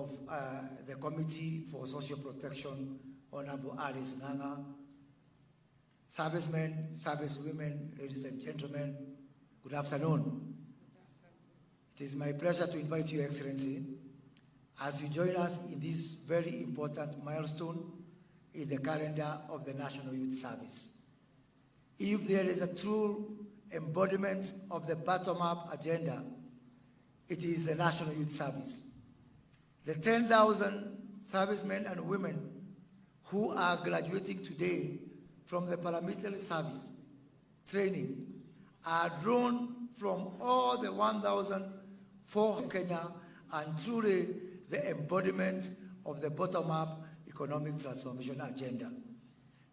of the Committee for Social Protection, Honorable Alice Nganga, servicemen, servicewomen, ladies and gentlemen, good afternoon. It is my pleasure to invite you, Excellency, as you join us in this very important milestone in the calendar of the National Youth Service. If there is a true embodiment of the bottom-up agenda, it is the National Youth Service. The 10,000 servicemen and women who are graduating today from the paramilitary service training are drawn from all the 1,004 Kenya and truly the embodiment of the bottom-up economic transformation agenda.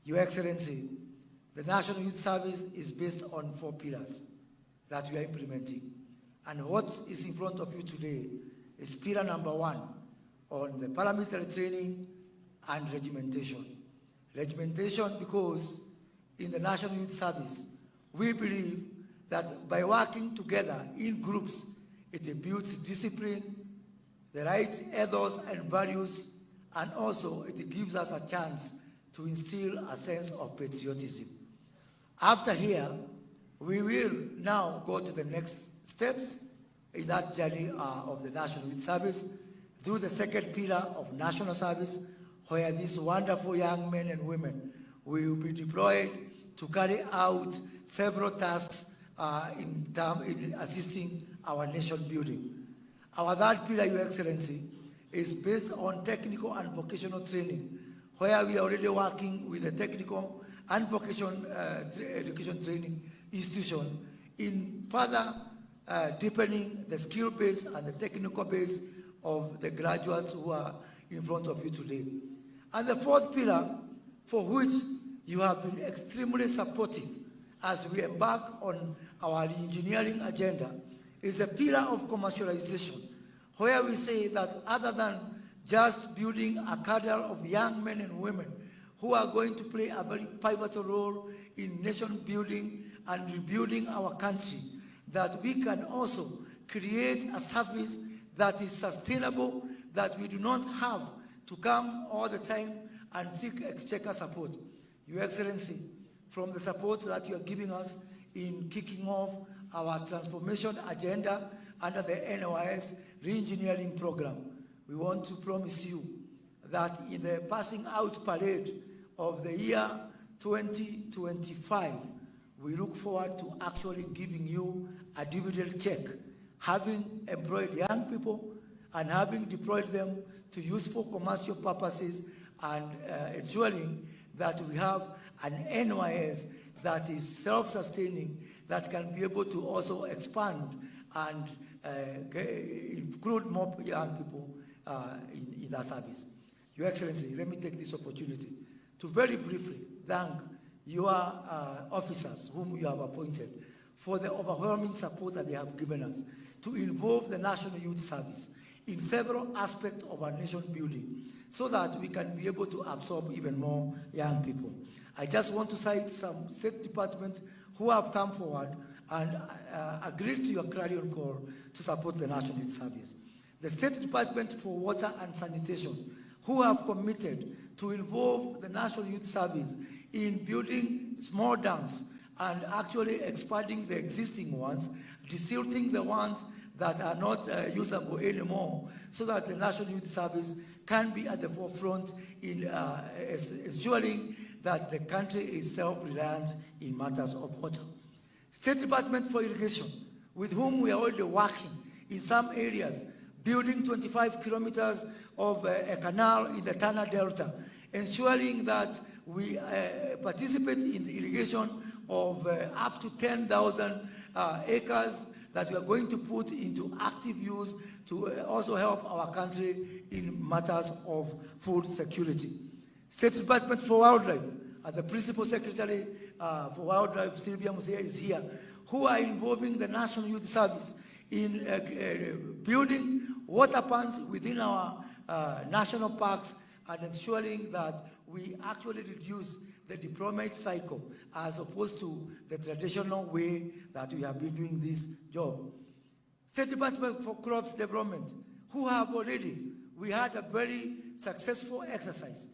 Your Excellency, the National Youth Service is based on 4 pillars that we are implementing. And what is in front of you today is pillar number 1 on the paramilitary training and regimentation. Regimentation because in the National Youth Service, we believe that by working together in groups, it builds discipline, the right ethos and values, and also it gives us a chance to instill a sense of patriotism. After here, we will now go to the next steps in that journey of the National Youth Service through the second pillar of national service, where these wonderful young men and women will be deployed to carry out several tasks in assisting our nation building. Our third pillar, Your Excellency, is based on technical and vocational training, where we are already working with the technical and vocational education training institution in further deepening the skill base and the technical base of the graduates who are in front of you today. And the fourth pillar, for which you have been extremely supportive as we embark on our engineering agenda, is the pillar of commercialization, where we say that other than just building a cadre of young men and women who are going to play a very pivotal role in nation building and rebuilding our country, that we can also create a service that is sustainable, that we do not have to come all the time and seek exchequer support. Your Excellency, from the support that you are giving us in kicking off our transformation agenda under the NYS re-engineering program, we want to promise you that in the passing out parade of the year 2025, we look forward to actually giving you a dividend check, having employed young people and having deployed them to useful commercial purposes and ensuring that we have an NYS that is self-sustaining, that can be able to also expand and include more young people in that service. Your Excellency, let me take this opportunity to very briefly thank your officers whom you have appointed for the overwhelming support that they have given us to involve the National Youth Service in several aspects of our nation building so that we can be able to absorb even more young people. I just want to cite some state departments who have come forward and agreed to your clarion call to support the National Youth Service. The State Department for Water and Sanitation, who have committed to involve the National Youth Service in building small dams and actually expanding the existing ones, desilting the ones that are not usable anymore, so that the National Youth Service can be at the forefront in ensuring that the country is self-reliant in matters of water. State Department for Irrigation, with whom we are already working in some areas, building 25 kilometers of a canal in the Tana Delta, ensuring that we participate in the irrigation of up to 10,000 acres that we are going to put into active use to also help our country in matters of food security. State Department for Wildlife, the Principal Secretary for Wildlife, Sylvia Musea, is here, who are involving the National Youth Service in building water ponds within our national parks and ensuring that we actually reduce the deployment cycle as opposed to the traditional way that we have been doing this job. State Department for Crops Development, who have already we had a very successful exercise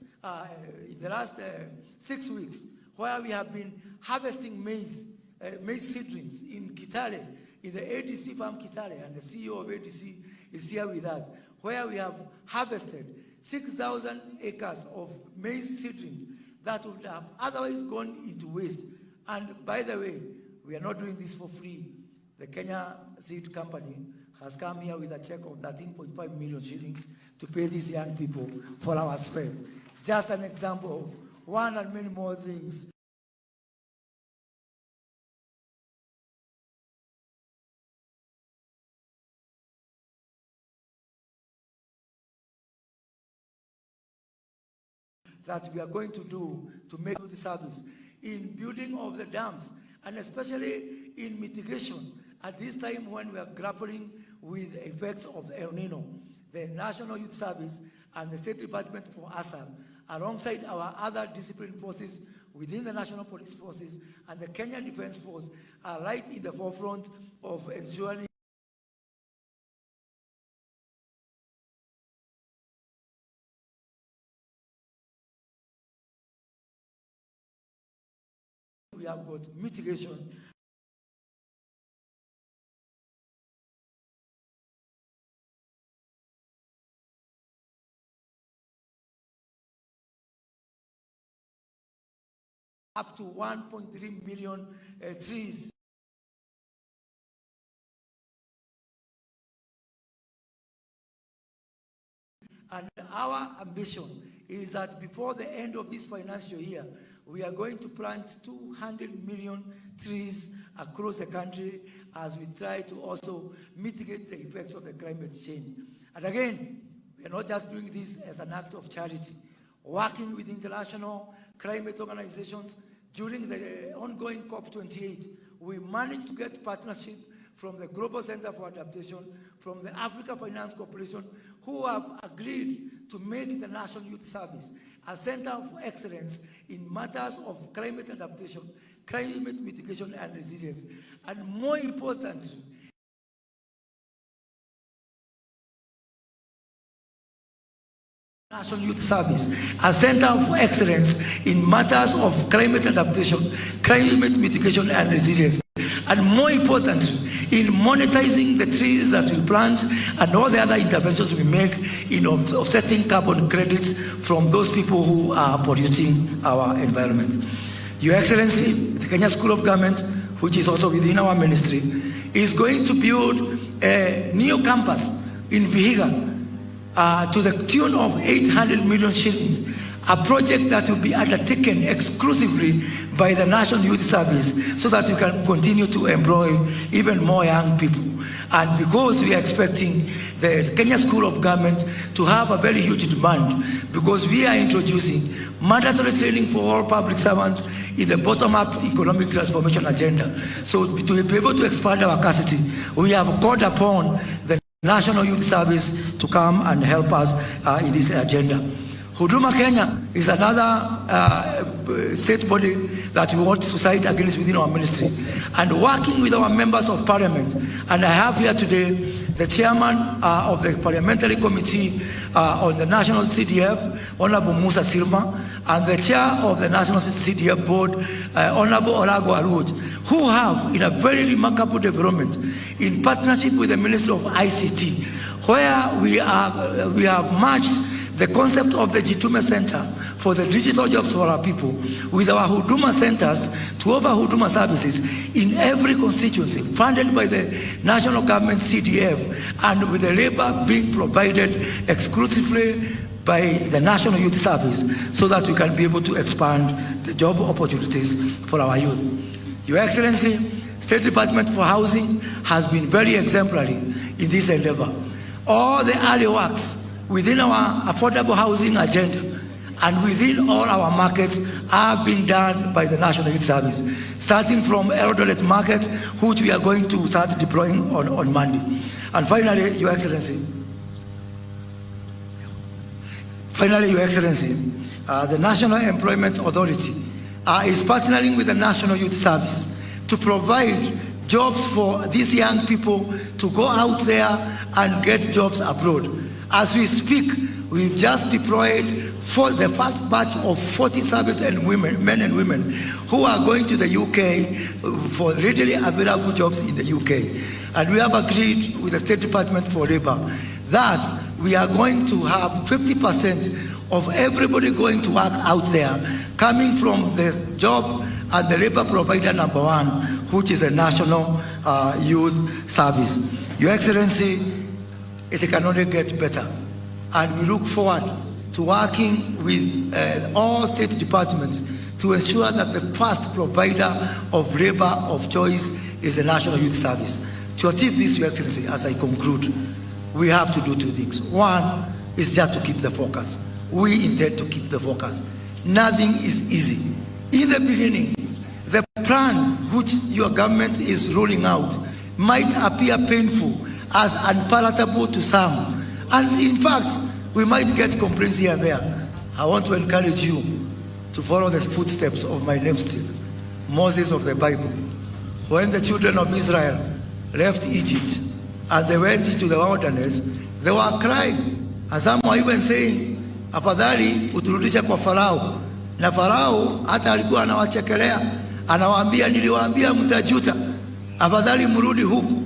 in the last 6 weeks, where we have been harvesting maize seedlings in Kitale, in the ADC farm Kitale, and the CEO of ADC is here with us, where we have harvested 6,000 acres of maize seedlings that would have otherwise gone into waste. And by the way, we are not doing this for free. The Kenya Seed Company has come here with a check of 13.5 million shillings to pay these young people for our spread. Just an example of one and many more things. That we are going to do to make the service in building of the dams, and especially in mitigation at this time when we are grappling with the effects of El Nino. The National Youth Service and the State Department for ASAL, alongside our other disciplined forces within the National Police Forces and the Kenya Defense Force, are right in the forefront of ensuring we have got mitigation. Up to 1.3 million trees. And our ambition is that before the end of this financial year, we are going to plant 200 million trees across the country as we try to also mitigate the effects of the climate change. And again, we are not just doing this as an act of charity. Working with international climate organizations, during the ongoing COP28, we managed to get partnership from the Global Center for Adaptation, from the Africa Finance Corporation, who have agreed to make the National Youth Service a center of excellence in matters of climate adaptation, climate mitigation and resilience. And more importantly, National Youth Service, a center of excellence in matters of climate adaptation, climate mitigation and resilience. And more importantly, in monetizing the trees that we plant and all the other interventions we make in offsetting carbon credits from those people who are polluting our environment. Your Excellency, the Kenya School of Government, which is also within our ministry, is going to build a new campus in Vihiga to the tune of 800 million shillings, a project that will be undertaken exclusively by the National Youth Service so that we can continue to employ even more young people. And because we are expecting the Kenya School of Government to have a very huge demand, because we are introducing mandatory training for all public servants in the bottom-up economic transformation agenda. So to be able to expand our capacity, we have called upon the National Youth Service to come and help us in this agenda. Huduma Kenya is another state body that we want to fight against within our ministry. And working with our members of parliament, and I have here today the chairman of the parliamentary committee on the National CDF, Honorable Musa Silma, and the chair of the National CDF board, Honorable Olago Arud, who have, in a very remarkable development, in partnership with the Ministry of ICT, where we have merged the concept of the Jitume Center for the digital jobs for our people with our Huduma centers to offer Huduma services in every constituency, funded by the national government CDF, and with the labor being provided exclusively by the National Youth Service, so that we can be able to expand the job opportunities for our youth. Your Excellency, State Department for Housing has been very exemplary in this endeavor. All the early works within our affordable housing agenda and within all our markets are being done by the National Youth Service, starting from Eldoret Market, which we are going to start deploying on Monday. And finally, Your Excellency, the National Employment Authority is partnering with the National Youth Service to provide jobs for these young people to go out there and get jobs abroad. As we speak, we've just deployed for the first batch of 40 service and men and women who are going to the UK for readily available jobs in the UK. And we have agreed with the State Department for Labor that we are going to have 50% of everybody going to work out there coming from the job and the labor provider number one, which is the National Youth Service. Your Excellency, it can only get better. And we look forward to working with all state departments to ensure that the first provider of labor of choice is the National Youth Service. To achieve this, Your Excellency, as I conclude, we have to do two things. One is just to keep the focus. We intend to keep the focus. Nothing is easy. In the beginning, the plan which your government is rolling out might appear painful as unpalatable to some. And in fact, we might get complaints here and there. I want to encourage you to follow the footsteps of my namesake, Moses of the Bible. When the children of Israel left Egypt and they went into the wilderness, they were crying. And some were even saying, afadhali uturudisha kwa Farao. Na Farao hata alikuwa anawachekelea, anawaambia niliwaambia mtajuta, afadhali mrudi huku.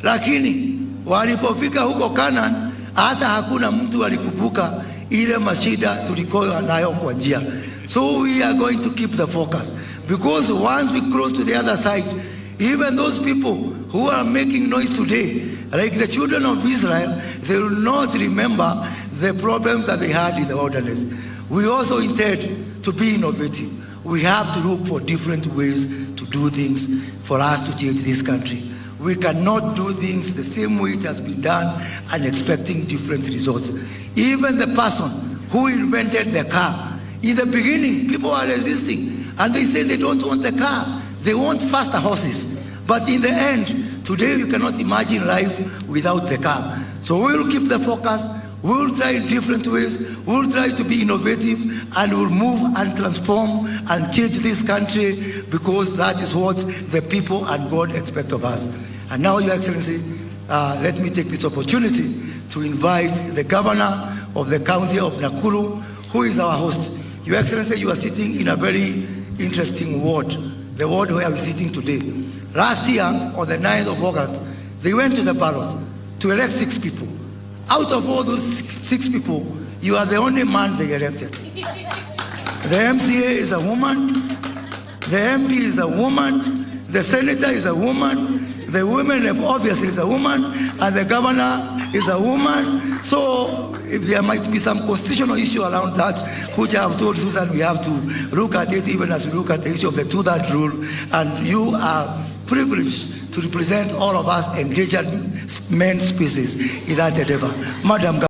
Lakini walipofika huko Canaan, hata hakuna mtu alikumbuka ile mashida tulikoa nayo kwa njia. So we are going to keep the focus, because once we cross to the other side, even those people who are making noise today, like the children of Israel, they will not remember the problems that they had in the wilderness. We also intend to be innovative. We have to look for different ways to do things for us to change this country. We cannot do things the same way it has been done and expecting different results. Even the person who invented the car, in the beginning, people are resisting, and they say they don't want the car. They want faster horses. But in the end, today you cannot imagine life without the car. So we will keep the focus. We will try in different ways. We will try to be innovative, and we'll move and transform and change this country, because that is what the people and God expect of us. And now, Your Excellency, let me take this opportunity to invite the governor of the county of Nakuru, who is our host. Your Excellency, you are sitting in a very interesting ward, the ward where we're sitting today. Last year, on the 9th of August, they went to the ballot to elect 6 people. Out of all those 6 people, you are the only man they elected. The MCA is a woman, the MP is a woman, the senator is a woman, the women obviously is a woman, and the governor is a woman. So if there might be some constitutional issue around that, which I have told Susan we have to look at it, even as we look at the issue of the 2-thirds rule, and you are privileged to represent all of us endangered men species in that endeavor. Madam